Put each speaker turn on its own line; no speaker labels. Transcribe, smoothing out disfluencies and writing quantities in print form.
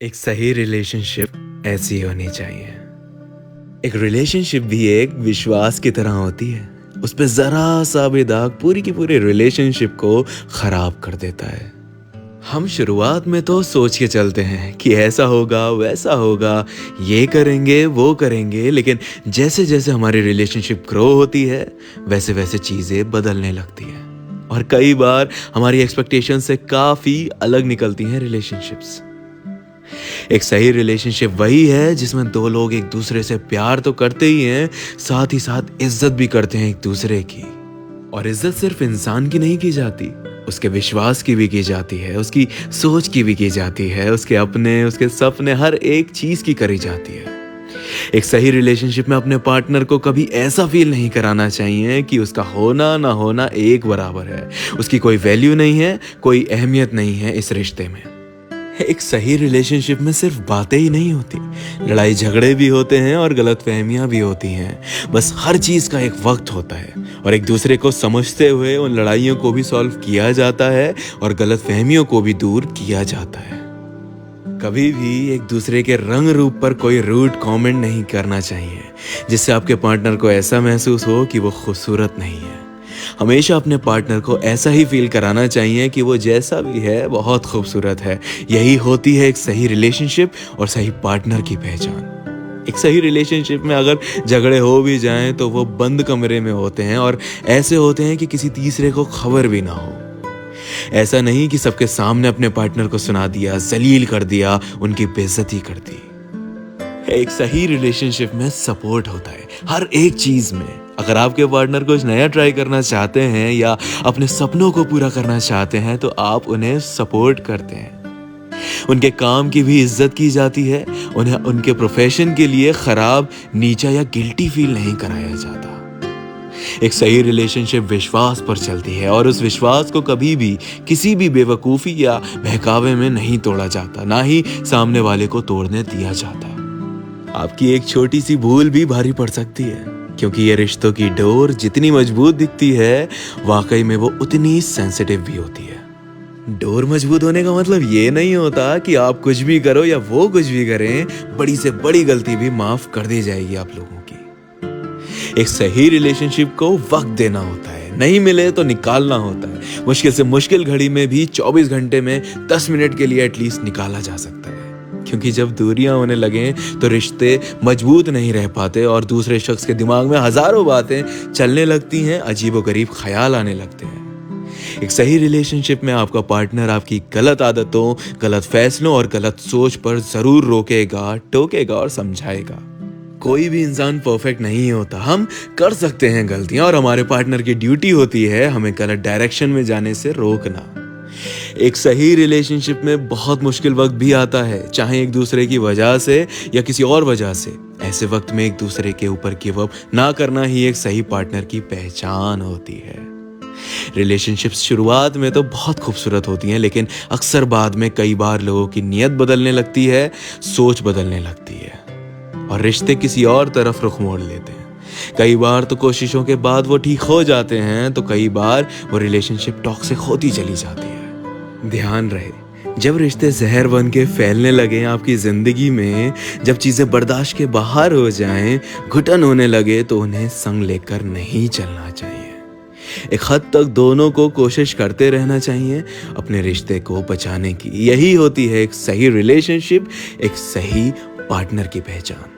एक सही रिलेशनशिप ऐसी होनी चाहिए। एक रिलेशनशिप भी एक विश्वास की तरह होती है। उस पे जरा सा भी दाग पूरी की पूरी रिलेशनशिप को खराब कर देता है। हम शुरुआत में तो सोच के चलते हैं कि ऐसा होगा वैसा होगा, ये करेंगे वो करेंगे, लेकिन जैसे जैसे हमारी रिलेशनशिप ग्रो होती है वैसे वैसे चीजें बदलने लगती है और कई बार हमारी एक्सपेक्टेशन से काफी अलग निकलती हैं रिलेशनशिप्स। एक सही रिलेशनशिप वही है जिसमें दो लोग एक दूसरे से प्यार तो करते ही हैं, साथ ही साथ इज्जत भी करते हैं एक दूसरे की। और इज्जत सिर्फ इंसान की नहीं की जाती, उसके विश्वास की भी की जाती है, उसकी सोच की भी की जाती है, उसके अपने उसके सपने हर एक चीज की करी जाती है। एक सही रिलेशनशिप में अपने पार्टनर को कभी ऐसा फील नहीं कराना चाहिए कि उसका होना ना होना एक बराबर है, उसकी कोई वैल्यू नहीं है, कोई अहमियत नहीं है इस रिश्ते में। एक सही रिलेशनशिप में सिर्फ बातें ही नहीं होती, लड़ाई झगड़े भी होते हैं और गलतफहमियां भी होती हैं। बस हर चीज का एक वक्त होता है और एक दूसरे को समझते हुए उन लड़ाइयों को भी सॉल्व किया जाता है और गलतफहमियों को भी दूर किया जाता है। कभी भी एक दूसरे के रंग रूप पर कोई रूड कमेंट नहीं करना चाहिए जिससे आपके पार्टनर को ऐसा महसूस हो कि वो खूबसूरत नहीं है। हमेशा अपने पार्टनर को ऐसा ही फील कराना चाहिए कि वो जैसा भी है बहुत खूबसूरत है। यही होती है एक सही रिलेशनशिप और सही पार्टनर की पहचान। एक सही रिलेशनशिप में अगर झगड़े हो भी जाएं तो वो बंद कमरे में होते हैं और ऐसे होते हैं कि किसी तीसरे को खबर भी ना हो। ऐसा नहीं कि सबके सामने अपने पार्टनर को सुना दिया, जलील कर दिया, उनकी बेइज्जती कर दी। एक सही रिलेशनशिप में सपोर्ट होता है हर एक चीज में। अगर आपके पार्टनर कुछ नया ट्राई करना चाहते हैं या अपने सपनों को पूरा करना चाहते हैं तो आप उन्हें सपोर्ट करते हैं। उनके काम की भी इज्जत की जाती है, उन्हें उनके प्रोफेशन के लिए खराब, नीचा या गिल्टी फील नहीं कराया जाता। एक सही रिलेशनशिप विश्वास पर चलती है और उस विश्वास को कभी भी किसी भी बेवकूफी या बहकावे में नहीं तोड़ा जाता, ना ही सामने वाले को तोड़ने दिया जाता। आपकी एक छोटी सी भूल भी भारी पड़ सकती है, क्योंकि ये रिश्तों की डोर जितनी मजबूत दिखती है वाकई में वो उतनी सेंसिटिव भी होती है। डोर मजबूत होने का मतलब ये नहीं होता कि आप कुछ भी करो या वो कुछ भी करें, बड़ी से बड़ी गलती भी माफ कर दी जाएगी आप लोगों की। एक सही रिलेशनशिप को वक्त देना होता है, नहीं मिले तो निकालना होता है। मुश्किल से मुश्किल घड़ी में भी 24 घंटे में 10 मिनट के लिए एटलीस्ट निकाला जा सकता है, क्योंकि जब दूरियां होने लगे तो रिश्ते मजबूत नहीं रह पाते और दूसरे शख्स के दिमाग में हजारों बातें चलने लगती हैं, अजीबोगरीब ख्याल आने लगते हैं। एक सही रिलेशनशिप में आपका पार्टनर आपकी गलत आदतों, गलत फैसलों और गलत सोच पर जरूर रोकेगा, टोकेगा और समझाएगा। कोई भी इंसान परफेक्ट नहीं होता, हम कर सकते हैं गलतियां और हमारे पार्टनर की ड्यूटी होती है हमें गलत डायरेक्शन में जाने से रोकना। एक सही रिलेशनशिप में बहुत मुश्किल वक्त भी आता है, चाहे एक दूसरे की वजह से या किसी और वजह से। ऐसे वक्त में एक दूसरे के ऊपर गिव अप ना करना ही एक सही पार्टनर की पहचान होती है। रिलेशनशिप्स शुरुआत में तो बहुत खूबसूरत होती हैं, लेकिन अक्सर बाद में कई बार लोगों की नीयत बदलने लगती है, सोच बदलने लगती है और रिश्ते किसी और तरफ रुख मोड़ लेते हैं। कई बार तो कोशिशों के बाद वो ठीक हो जाते हैं, तो कई बार वो रिलेशनशिप टॉक्सिक होती चली जाती है। ध्यान रहे, जब रिश्ते जहर बन के फैलने लगे आपकी जिंदगी में, जब चीजें बर्दाश्त के बाहर हो जाएं, घुटन होने लगे, तो उन्हें संग लेकर नहीं चलना चाहिए। एक हद तक दोनों को कोशिश करते रहना चाहिए अपने रिश्ते को बचाने की। यही होती है एक सही रिलेशनशिप, एक सही पार्टनर की पहचान।